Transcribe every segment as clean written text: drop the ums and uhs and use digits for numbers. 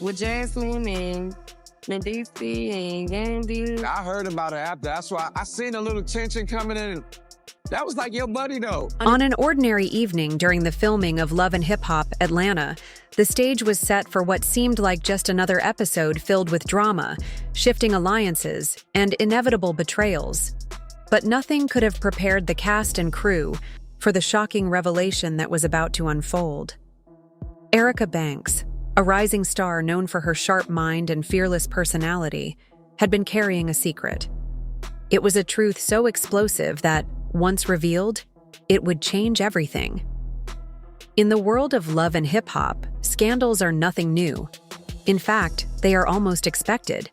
with Jasmine and Mendeecees and Jasmine. I heard about it after. That's why I seen a little tension coming in. That was like your buddy, though. On an ordinary evening during the filming of Love and Hip Hop Atlanta, the stage was set for what seemed like just another episode filled with drama, shifting alliances, and inevitable betrayals. But nothing could have prepared the cast and crew for the shocking revelation that was about to unfold. Erica Banks, a rising star known for her sharp mind and fearless personality, had been carrying a secret. It was a truth so explosive that, once revealed, it would change everything. In the world of love and hip-hop, scandals are nothing new. In fact, they are almost expected.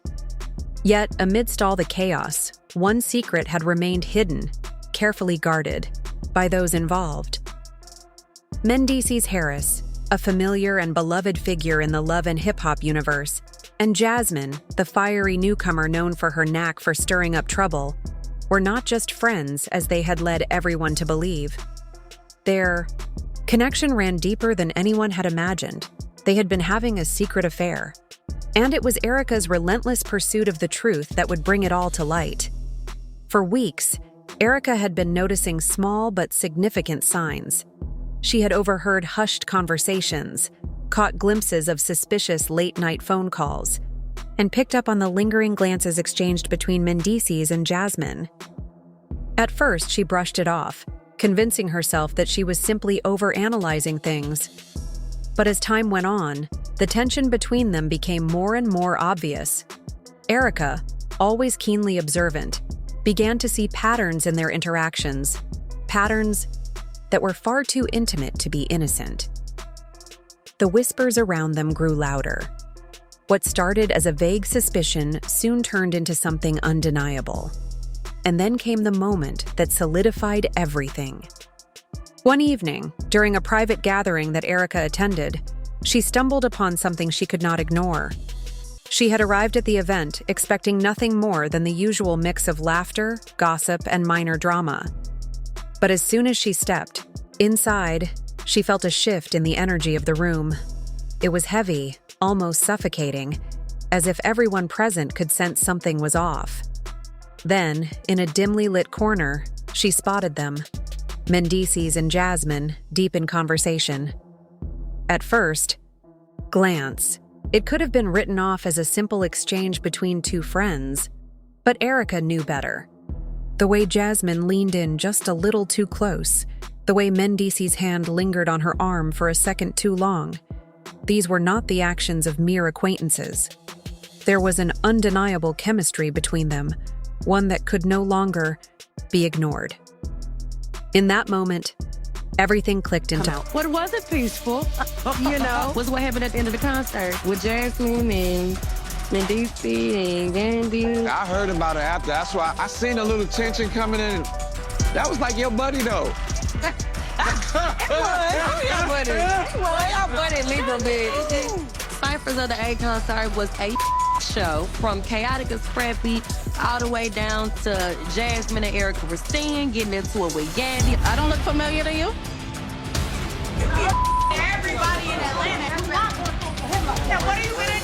Yet, amidst all the chaos, one secret had remained hidden, carefully guarded, by those involved. Mendeecees Harris, a familiar and beloved figure in the love and hip-hop universe, and Jasmine, the fiery newcomer known for her knack for stirring up trouble, were not just friends as they had led everyone to believe. Their connection ran deeper than anyone had imagined. They had been having a secret affair. And it was Erica's relentless pursuit of the truth that would bring it all to light. For weeks, Erica had been noticing small but significant signs. She had overheard hushed conversations, caught glimpses of suspicious late-night phone calls, and picked up on the lingering glances exchanged between Mendeecees and Jasmine. At first, she brushed it off, convincing herself that she was simply overanalyzing things. But as time went on, the tension between them became more and more obvious. Erica, always keenly observant, began to see patterns in their interactions, patterns that were far too intimate to be innocent. The whispers around them grew louder. What started as a vague suspicion soon turned into something undeniable. And then came the moment that solidified everything. One evening, during a private gathering that Erica attended, she stumbled upon something she could not ignore. She had arrived at the event expecting nothing more than the usual mix of laughter, gossip, and minor drama. But as soon as she stepped inside, she felt a shift in the energy of the room. It was heavy, almost suffocating, as if everyone present could sense something was off. Then, in a dimly lit corner, she spotted them, Mendeecees and Jasmine, deep in conversation. At first glance, it could have been written off as a simple exchange between two friends, but Erica knew better. The way Jasmine leaned in just a little too close, the way Mendeecees' hand lingered on her arm for a second too long, these were not the actions of mere acquaintances. There was an undeniable chemistry between them, one that could no longer be ignored. In that moment, everything clicked into What was it peaceful? What's what happened at the end of the concert with Jasmine and Mendeecees and Jasmine. I heard about it after. That's why I seen a little tension coming in. That was like your buddy, though. Y'all buddy little bit. Cyphers of the A concert was a show from chaotic and scrappy all the way down to Jasmine and Erica were singing, getting into it with Yandy. I don't look familiar to you? Everybody in Atlanta. What are you gonna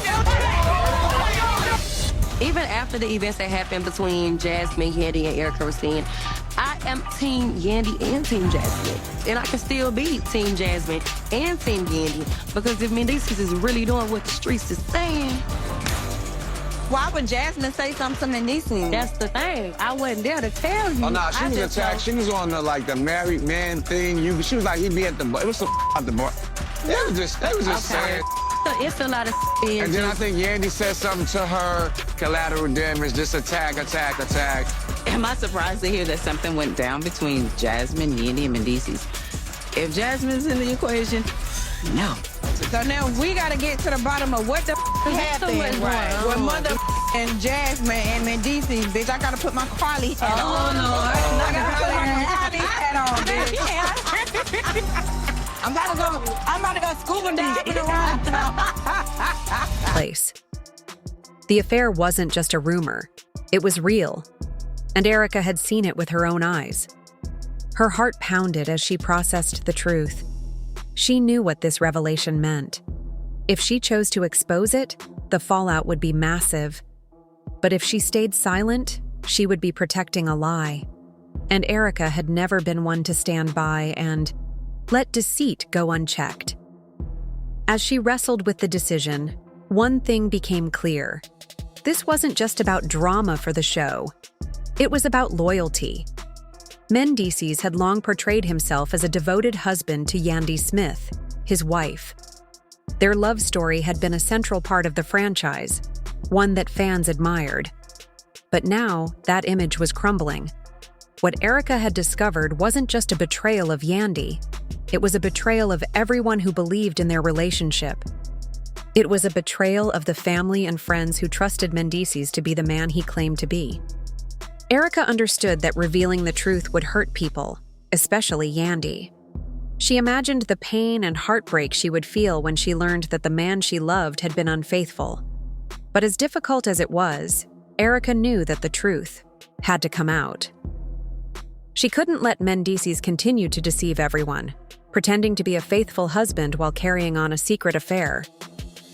do? Even after the events that happened between Jasmine, Yandy, and Erica were singing, I am Team Yandy and Team Jasmine. And I can still be Team Jasmine and Team Yandy because if Mendeecees is really doing what the streets is saying. Why would Jasmine say something to Mendeecees? That's the thing. I wasn't there to tell you. Oh, nah, she I was just attacked. know. She was on the married man thing. She was like, he'd be at the bar. It was some at the bar. They was just saying. It's a lot of And then I think Yandy said something to her, collateral damage, just attack. Am I surprised to hear that something went down between Jasmine, Yandy, and Mendeecees? If Jasmine's in the equation, no. So now we gotta get to the bottom of what the happened. Right. With mother and Jasmine and Mendeecees, bitch. I gotta put my Carly hat on. Oh, no. I gotta put my Carly hat on, bitch. I'm about to go scuba diving around. place. The affair wasn't just a rumor. It was real. And Erica had seen it with her own eyes. Her heart pounded as she processed the truth. She knew what this revelation meant. If she chose to expose it, the fallout would be massive. But if she stayed silent, she would be protecting a lie. And Erica had never been one to stand by and let deceit go unchecked. As she wrestled with the decision, one thing became clear. This wasn't just about drama for the show. It was about loyalty. Mendeecees had long portrayed himself as a devoted husband to Yandy Smith, his wife. Their love story had been a central part of the franchise, one that fans admired. But now, that image was crumbling. What Erica had discovered wasn't just a betrayal of Yandy. It was a betrayal of everyone who believed in their relationship. It was a betrayal of the family and friends who trusted Mendeecees to be the man he claimed to be. Erica understood that revealing the truth would hurt people, especially Yandy. She imagined the pain and heartbreak she would feel when she learned that the man she loved had been unfaithful. But as difficult as it was, Erica knew that the truth had to come out. She couldn't let Mendeecees continue to deceive everyone, pretending to be a faithful husband while carrying on a secret affair.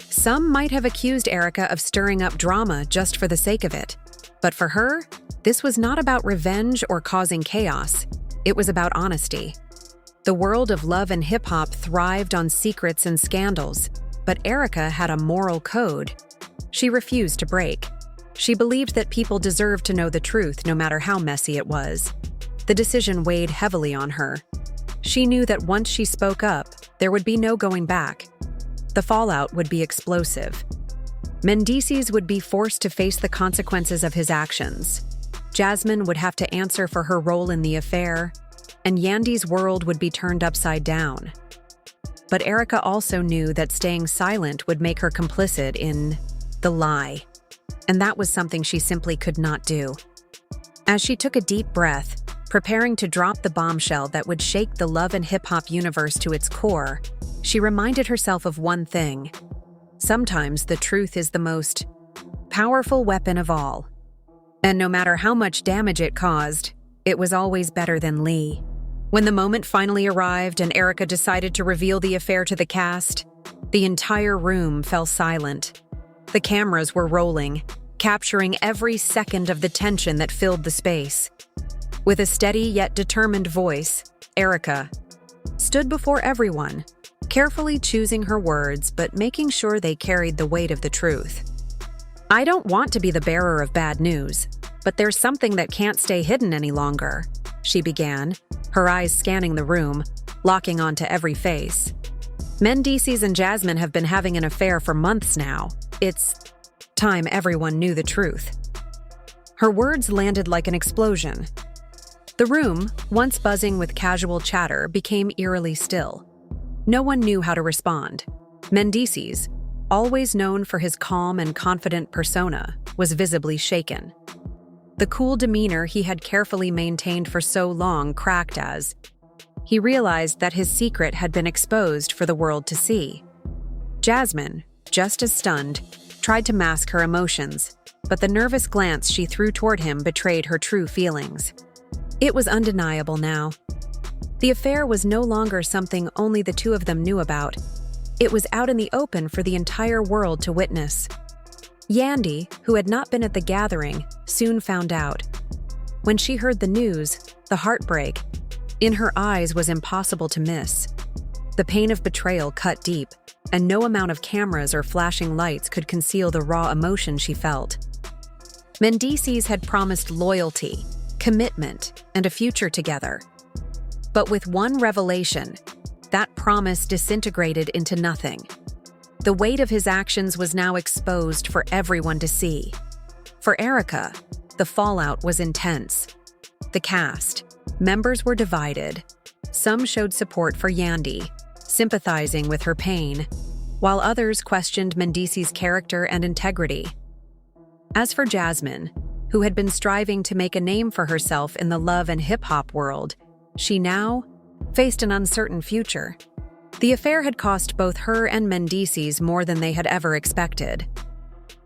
Some might have accused Erica of stirring up drama just for the sake of it. But for her, this was not about revenge or causing chaos. It was about honesty. The world of love and hip-hop thrived on secrets and scandals, but Erica had a moral code she refused to break. She believed that people deserved to know the truth no matter how messy it was. The decision weighed heavily on her. She knew that once she spoke up, there would be no going back. The fallout would be explosive. Mendeecees would be forced to face the consequences of his actions. Jasmine would have to answer for her role in the affair, and Yandy's world would be turned upside down. But Erica also knew that staying silent would make her complicit in the lie, and that was something she simply could not do. As she took a deep breath, preparing to drop the bombshell that would shake the love and hip-hop universe to its core, she reminded herself of one thing. Sometimes the truth is the most powerful weapon of all. And no matter how much damage it caused, it was always better than Lee. When the moment finally arrived and Erica decided to reveal the affair to the cast, the entire room fell silent. The cameras were rolling, capturing every second of the tension that filled the space. With a steady yet determined voice, Erica stood before everyone, carefully choosing her words but making sure they carried the weight of the truth. "I don't want to be the bearer of bad news, but there's something that can't stay hidden any longer," she began, her eyes scanning the room, locking onto every face. "Mendeecees and Jasmine have been having an affair for months now. It's time everyone knew the truth." Her words landed like an explosion. The room, once buzzing with casual chatter, became eerily still. No one knew how to respond. Mendeecees, always known for his calm and confident persona, was visibly shaken. The cool demeanor he had carefully maintained for so long cracked as he realized that his secret had been exposed for the world to see. Jasmine, just as stunned, tried to mask her emotions, but the nervous glance she threw toward him betrayed her true feelings. It was undeniable now. The affair was no longer something only the two of them knew about. It was out in the open for the entire world to witness. Yandy, who had not been at the gathering, soon found out. When she heard the news, the heartbreak in her eyes was impossible to miss. The pain of betrayal cut deep, and no amount of cameras or flashing lights could conceal the raw emotion she felt. Mendeecees had promised loyalty, commitment, and a future together. But with one revelation, that promise disintegrated into nothing. The weight of his actions was now exposed for everyone to see. For Erica, the fallout was intense. The cast, members were divided. Some showed support for Yandy, sympathizing with her pain, while others questioned Mendeecees' character and integrity. As for Jasmine, who had been striving to make a name for herself in the love and hip-hop world, she now faced an uncertain future. The affair had cost both her and Mendeecees more than they had ever expected.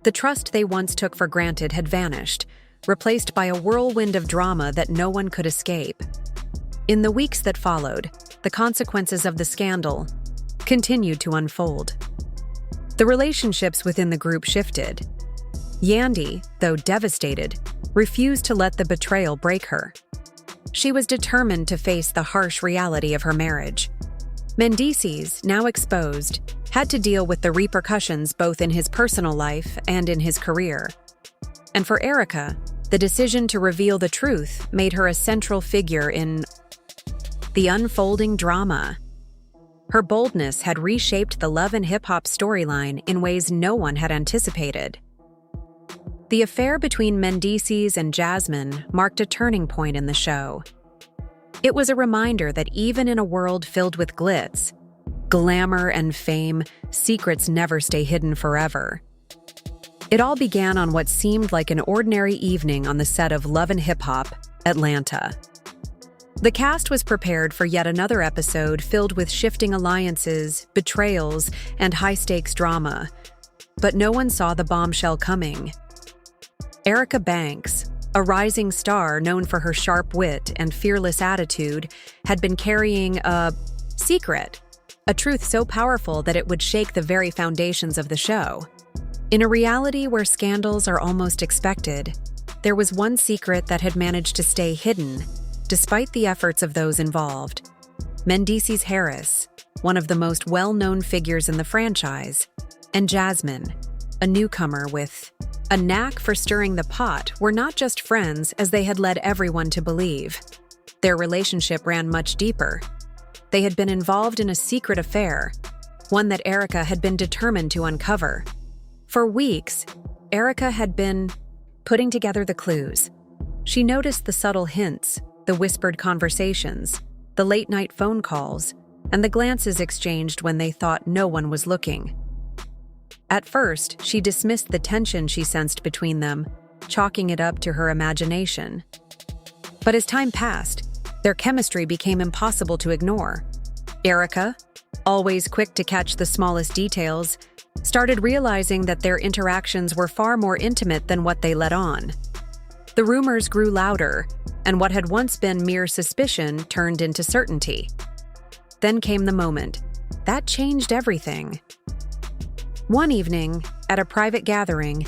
The trust they once took for granted had vanished, replaced by a whirlwind of drama that no one could escape. In the weeks that followed, the consequences of the scandal continued to unfold. The relationships within the group shifted. Yandy, though devastated, refused to let the betrayal break her. She was determined to face the harsh reality of her marriage. Mendeecees, now exposed, had to deal with the repercussions both in his personal life and in his career. And for Erica, the decision to reveal the truth made her a central figure in the unfolding drama. Her boldness had reshaped the love and hip-hop storyline in ways no one had anticipated. The affair between Mendeecees and Jasmine marked a turning point in the show. It was a reminder that even in a world filled with glitz, glamour, and fame, secrets never stay hidden forever. It all began on what seemed like an ordinary evening on the set of Love and Hip Hop, Atlanta. The cast was prepared for yet another episode filled with shifting alliances, betrayals, and high-stakes drama. But no one saw the bombshell coming. Erica Banks, a rising star known for her sharp wit and fearless attitude, had been carrying a secret, a truth so powerful that it would shake the very foundations of the show. In a reality where scandals are almost expected, there was one secret that had managed to stay hidden, despite the efforts of those involved. Mendeecees Harris, one of the most well-known figures in the franchise, and Jasmine, a newcomer with a knack for stirring the pot, were not just friends as they had led everyone to believe. Their relationship ran much deeper. They had been involved in a secret affair, one that Erica had been determined to uncover. For weeks, Erica had been putting together the clues. She noticed the subtle hints, the whispered conversations, the late-night phone calls, and the glances exchanged when they thought no one was looking. At first, she dismissed the tension she sensed between them, chalking it up to her imagination. But as time passed, their chemistry became impossible to ignore. Erica, always quick to catch the smallest details, started realizing that their interactions were far more intimate than what they let on. The rumors grew louder, and what had once been mere suspicion turned into certainty. Then came the moment. That changed everything. One evening, at a private gathering,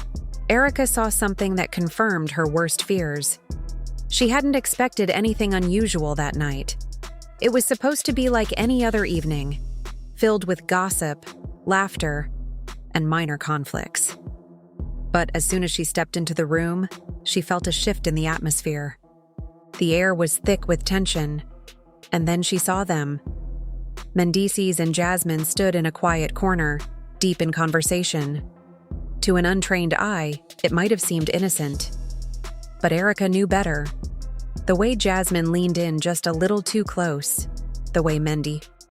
Erica saw something that confirmed her worst fears. She hadn't expected anything unusual that night. It was supposed to be like any other evening, filled with gossip, laughter, and minor conflicts. But as soon as she stepped into the room, she felt a shift in the atmosphere. The air was thick with tension, and then she saw them. Mendeecees and Jasmine stood in a quiet corner, deep in conversation. To an untrained eye, it might have seemed innocent. But Erica knew better. The way Jasmine leaned in just a little too close, the way Mendy